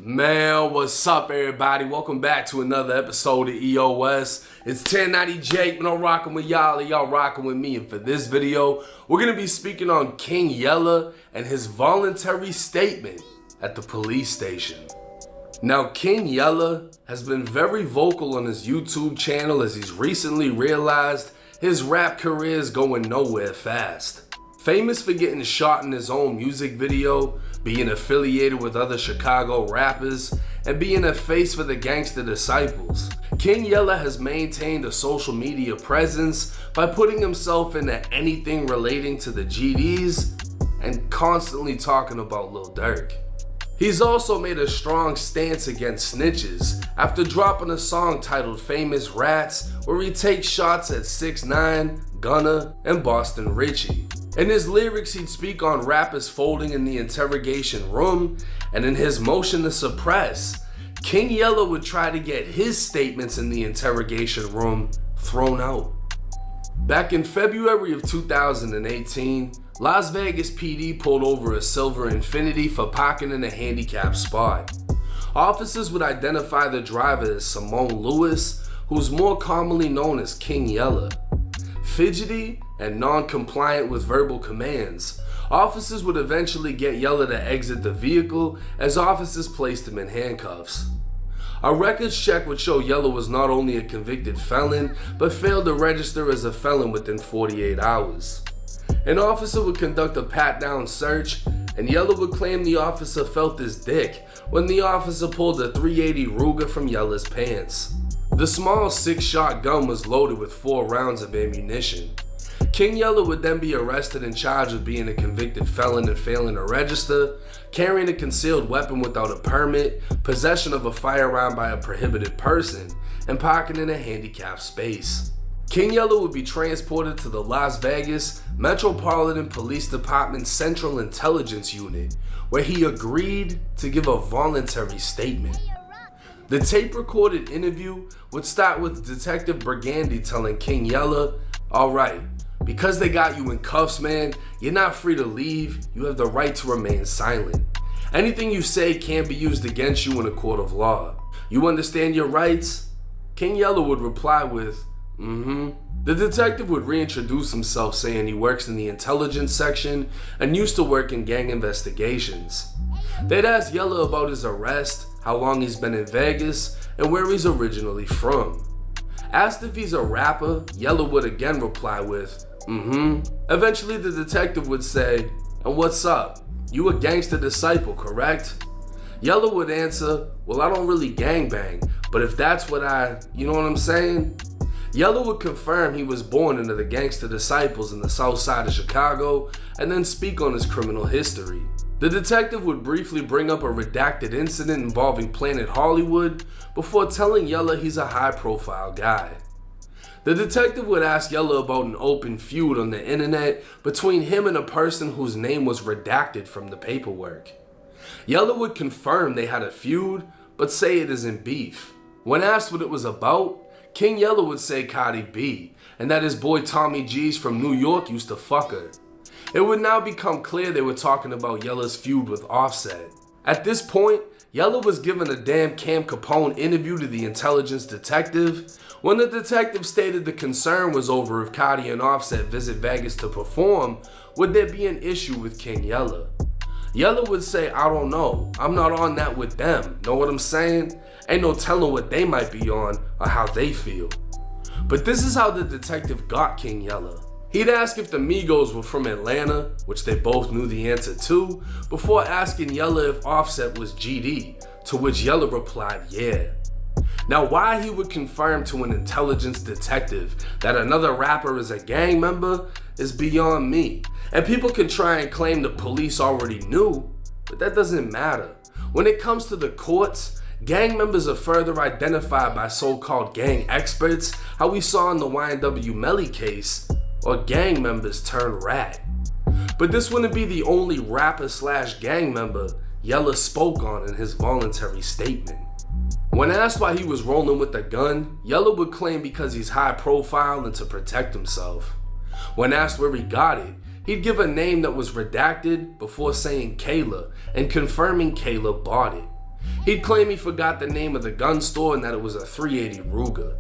Man, what's up, everybody? Welcome back to another episode of EOS. It's 1090 Jake, man. I'm rocking with y'all, and y'all rocking with me. And for this video, we're gonna be speaking on King Yella and his voluntary statement at the police station. Now, King Yella has been very vocal on his YouTube channel as he's recently realized his rap career is going nowhere fast. Famous for getting shot in his own music video, being affiliated with other Chicago rappers, and being a face for the Gangsta Disciples, King Yella has maintained a social media presence by putting himself into anything relating to the GDs and constantly talking about Lil Durk. He's also made a strong stance against snitches after dropping a song titled Famous Rats, where he takes shots at 6ix9ine, Gunna, and Boston Richie. In his lyrics, he'd speak on rappers folding in the interrogation room, and in his motion to suppress, King Yella would try to get his statements in the interrogation room thrown out. Back in February of 2018, Las Vegas PD pulled over a silver Infiniti for parking in a handicapped spot. Officers would identify the driver as Simone Lewis, who's more commonly known as King Yella. Fidgety and non-compliant with verbal commands, officers would eventually get Yella to exit the vehicle as officers placed him in handcuffs. A records check would show Yella was not only a convicted felon, but failed to register as a felon within 48 hours. An officer would conduct a pat-down search, and Yella would claim the officer felt his dick when the officer pulled a .380 Ruger from Yella's pants. The small 6-shot gun was loaded with 4 rounds of ammunition. King Yella would then be arrested and charged with being a convicted felon and failing to register, carrying a concealed weapon without a permit, possession of a firearm by a prohibited person, and parking in a handicapped space. King Yella would be transported to the Las Vegas Metropolitan Police Department Central Intelligence Unit, where he agreed to give a voluntary statement. The tape-recorded interview would start with Detective Brigandy telling King Yella, "Alright, because they got you in cuffs, man, you're not free to leave. You have the right to remain silent. Anything you say can't be used against you in a court of law. You understand your rights?" King Yella would reply with, The detective would reintroduce himself, saying he works in the intelligence section and used to work in gang investigations. They'd ask Yella about his arrest, how long he's been in Vegas, and where he's originally from. Asked if he's a rapper, Yella would again reply with, Eventually the detective would say, "And what's up? You a Gangsta Disciple, correct?" Yella would answer, "Well, I don't really gangbang, but if that's what you know what I'm saying?" Yella would confirm he was born into the Gangsta Disciples in the south side of Chicago, and then speak on his criminal history. The detective would briefly bring up a redacted incident involving Planet Hollywood before telling Yella he's a high-profile guy. The detective would ask Yella about an open feud on the internet between him and a person whose name was redacted from the paperwork. Yella would confirm they had a feud, but say it isn't beef. When asked what it was about, King Yella would say Cardi B, and that his boy Tommy G's from New York used to fuck her. It would now become clear they were talking about Yella's feud with Offset. At this point, Yella was given a damn Cam Capone interview to the intelligence detective, when the detective stated the concern was over if Cardi and Offset visit Vegas to perform, would there be an issue with King Yella? Yella would say, "I don't know, I'm not on that with them, know what I'm saying? Ain't no telling what they might be on or how they feel." But this is how the detective got King Yella. He'd ask if the Migos were from Atlanta, which they both knew the answer to, before asking Yella if Offset was GD, to which Yella replied, "Yeah." Now, why he would confirm to an intelligence detective that another rapper is a gang member is beyond me, and people can try and claim the police already knew, but that doesn't matter. When it comes to the courts, gang members are further identified by so-called gang experts, how we saw in the YNW Melly case, or gang members turned rat. But this wouldn't be the only rapper/gang member Yella spoke on in his voluntary statement. When asked why he was rolling with a gun, Yella would claim because he's high profile and to protect himself. When asked where he got it, he'd give a name that was redacted before saying Kayla and confirming Kayla bought it. He'd claim he forgot the name of the gun store and that it was a .380 Ruger.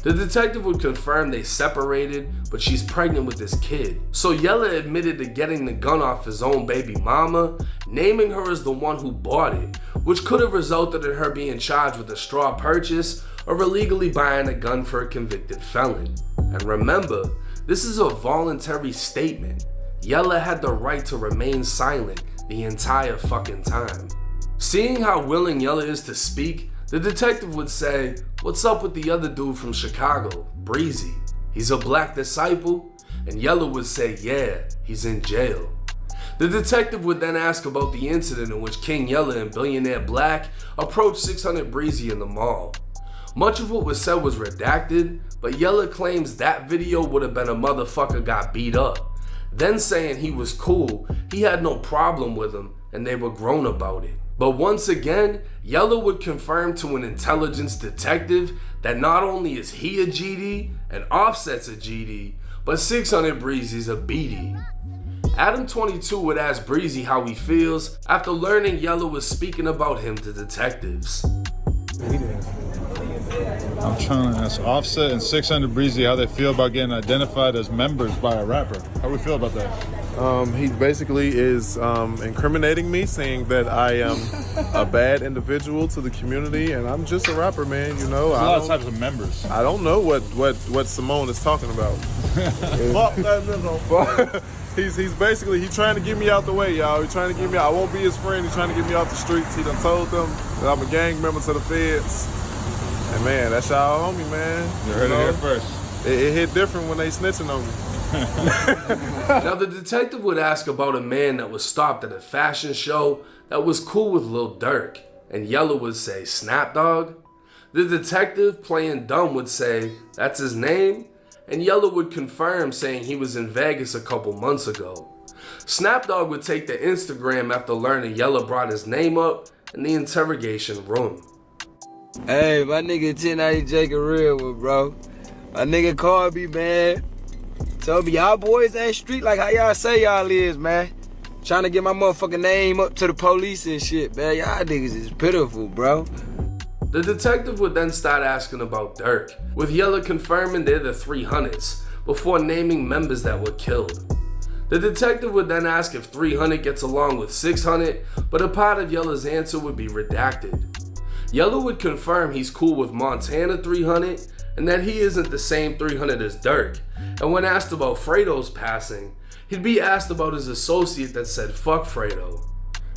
The detective would confirm they separated, but she's pregnant with this kid. So Yella admitted to getting the gun off his own baby mama, naming her as the one who bought it, which could have resulted in her being charged with a straw purchase or illegally buying a gun for a convicted felon. And remember, this is a voluntary statement. Yella had the right to remain silent the entire fucking time. Seeing how willing Yella is to speak, the detective would say, "What's up with the other dude from Chicago, Breezy? He's a black disciple?" And Yella would say, "Yeah, he's in jail." The detective would then ask about the incident in which King Yella and Billionaire Black approached 600 Breezy in the mall. Much of what was said was redacted, but Yella claims that video would have been a motherfucker got beat up, then saying he was cool, he had no problem with him, and they were grown about it. But once again, Yella would confirm to an intelligence detective that not only is he a GD and Offset's a GD, but 600 Breezy's a BD. Adam 22 would ask Breezy how he feels after learning Yella was speaking about him to detectives. I'm trying to ask Offset and 600 Breezy how they feel about getting identified as members by a rapper. How do we feel about that? He basically is incriminating me, saying that I am a bad individual to the community, and I'm just a rapper, man. You know, There's a lot of types of members. I don't know what Simone is talking about. Fuck that nigga. He's basically trying to get me out the way, y'all. He's trying to get me out. I won't be his friend. He's trying to get me off the streets. He done told them that I'm a gang member to the feds. And man, that's y'all homie, man. You heard it here first. It hit different when they snitching on me. Now the detective would ask about a man that was stopped at a fashion show that was cool with Lil Durk, and Yella would say, "Snap Dog?" The detective, playing dumb, would say, "That's his name?" And Yella would confirm, saying he was in Vegas a couple months ago. Snap Dog would take the Instagram after learning Yella brought his name up in the interrogation room. Hey, my nigga 1090 Jake a real one, bro. My nigga called me, man. Told me y'all boys ain't street like how y'all say y'all is, man. Trying to get my motherfucking name up to the police and shit, man. Y'all niggas is pitiful, bro. The detective would then start asking about Durk, with Yella confirming they're the 300s, before naming members that were killed. The detective would then ask if 300 gets along with 600, but a part of Yella's answer would be redacted. Yella would confirm he's cool with Montana 300 and that he isn't the same 300 as Durk. And when asked about Fredo's passing, he'd be asked about his associate that said fuck Fredo.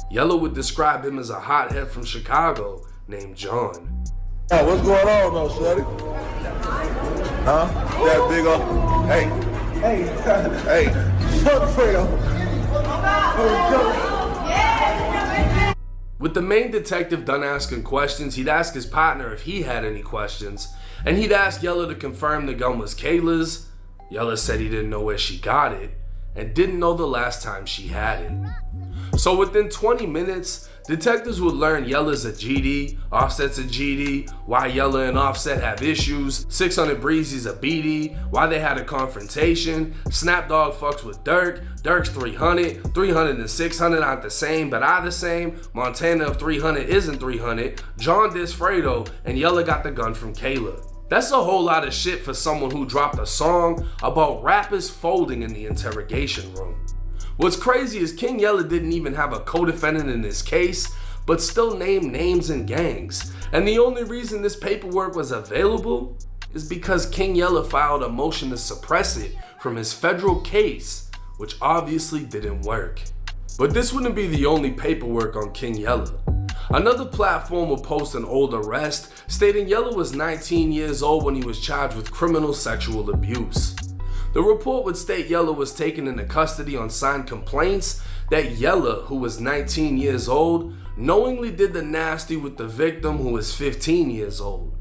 Yella would describe him as a hothead from Chicago named John. Hey, what's going on though, shorty? Huh? That big old, hey, fuck Fredo. With the main detective done asking questions, he'd ask his partner if he had any questions, and he'd ask Yella to confirm the gun was Kayla's. Yella said he didn't know where she got it, and didn't know the last time she had it. So within 20 minutes, detectives would learn Yella's a GD, Offset's a GD, why Yella and Offset have issues, 600 Breezy's a BD, why they had a confrontation, Snap Dog fucks with Durk, Durk's 300, 300 and 600 aren't the same but are the same, Montana of 300 isn't 300, John dissed Fredo, and Yella got the gun from Kayla. That's a whole lot of shit for someone who dropped a song about rappers folding in the interrogation room. What's crazy is King Yella didn't even have a co-defendant in this case, but still named names and gangs. And the only reason this paperwork was available is because King Yella filed a motion to suppress it from his federal case, which obviously didn't work. But this wouldn't be the only paperwork on King Yella. Another platform will post an old arrest stating Yella was 19 years old when he was charged with criminal sexual abuse. The report would state Yella was taken into custody on signed complaints that Yella, who was 19 years old, knowingly did the nasty with the victim who was 15 years old.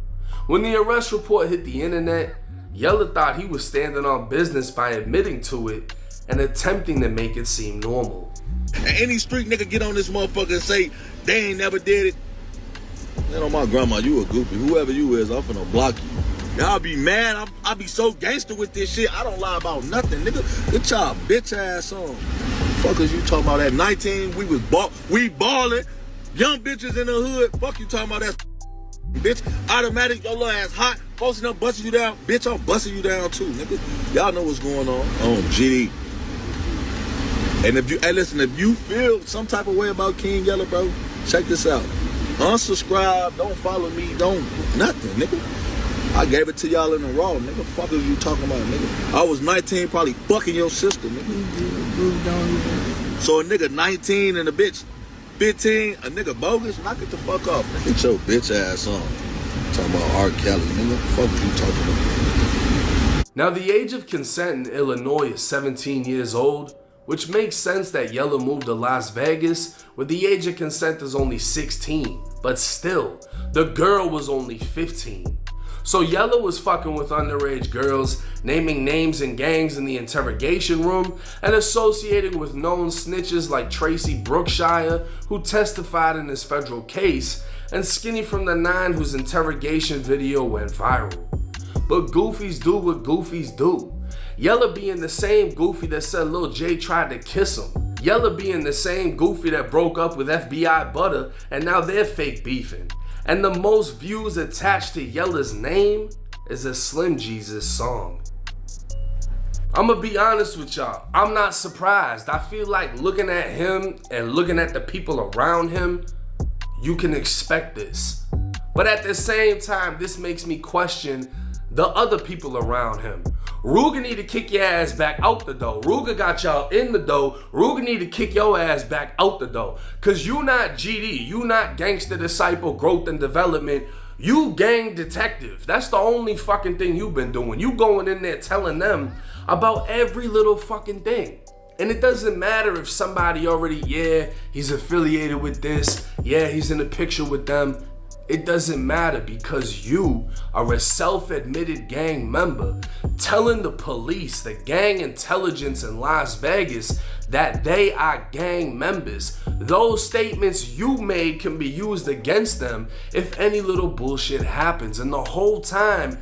When the arrest report hit the internet, Yella thought he was standing on business by admitting to it and attempting to make it seem normal. And any street nigga get on this motherfucker and say they ain't never did it. Man, on my grandma, you a goofy. Whoever you is, I'm finna block you. Y'all be mad. I be so gangster with this shit. I don't lie about nothing, nigga. Get y'all bitch ass on. Fuckers, you talking about at 19? We ballin'. young bitches in the hood. Fuck you talking about that, bitch. Automatic, your little ass hot. Posting up, busting you down. Bitch, I'm busting you down too, nigga. Y'all know what's going on. GD. And if you, hey, listen, if you feel some type of way about King Yella, bro, check this out. Unsubscribe, don't follow me, don't, nothing, nigga. I gave it to y'all in the raw, nigga. Fuck is you talking about, nigga? I was 19, probably fucking your sister, nigga. So a nigga 19 and a bitch 15, a nigga bogus, knock it the fuck off. Get your bitch ass on. Talking about R. Kelly, nigga. Fuck is you talking about? Now, the age of consent in Illinois is 17 years old, which makes sense that Yella moved to Las Vegas where the age of consent is only 16. But still, the girl was only 15. So Yella was fucking with underage girls, naming names and gangs in the interrogation room, and associating with known snitches like Tracy Brookshire, who testified in his federal case, and Skinny from the 9, whose interrogation video went viral. But goofies do what goofies do. Yella being the same goofy that said Lil J tried to kiss him. Yella being the same goofy that broke up with FBI Butter and now they're fake beefing. And the most views attached to Yella's name is a Slim Jesus song. I'ma be honest with y'all, I'm not surprised. I feel like looking at him and looking at the people around him, you can expect this. But at the same time, this makes me question the other people around him. Ruger need to kick your ass back out the door. Ruger got y'all in the door. Ruger need to kick your ass back out the door. Cause you not GD, you not gangster disciple growth and development. You gang detective. That's the only fucking thing you've been doing. You going in there telling them about every little fucking thing. And it doesn't matter if somebody already, yeah, he's affiliated with this. Yeah, he's in a picture with them. It doesn't matter because you are a self-admitted gang member telling the police, the gang intelligence in Las Vegas, that they are gang members. Those statements you made can be used against them if any little bullshit happens. And the whole time,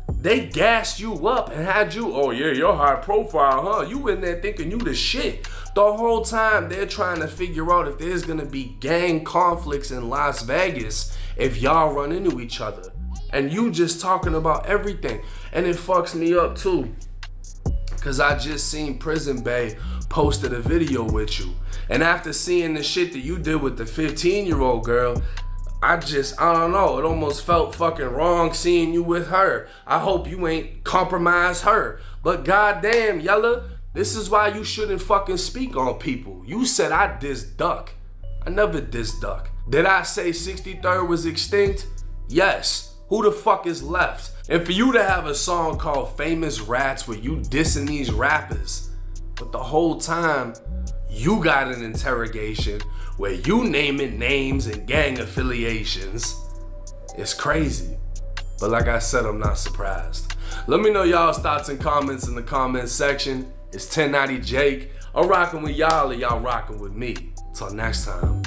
they gassed you up and had you, oh yeah, you're high profile, huh? You in there thinking you the shit. The whole time they're trying to figure out if there's gonna be gang conflicts in Las Vegas if y'all run into each other. And you just talking about everything. And it fucks me up too. Cause I just seen Prison Bay posted a video with you. And after seeing the shit that you did with the 15-year-old girl, I don't know, it almost felt fucking wrong seeing you with her. I hope you ain't compromised her. But goddamn, Yella, this is why you shouldn't fucking speak on people. You said I diss Duck. I never diss Duck. Did I say 63rd was extinct? Yes. Who the fuck is left? And for you to have a song called Famous Rats where you dissing these rappers, but the whole time you got an interrogation where you naming names and gang affiliations, it's crazy. But like I said, I'm not surprised. Let me know y'all's thoughts and comments in the comments section. It's 1090 Jake. I'm rocking with y'all and y'all rocking with me. Till next time.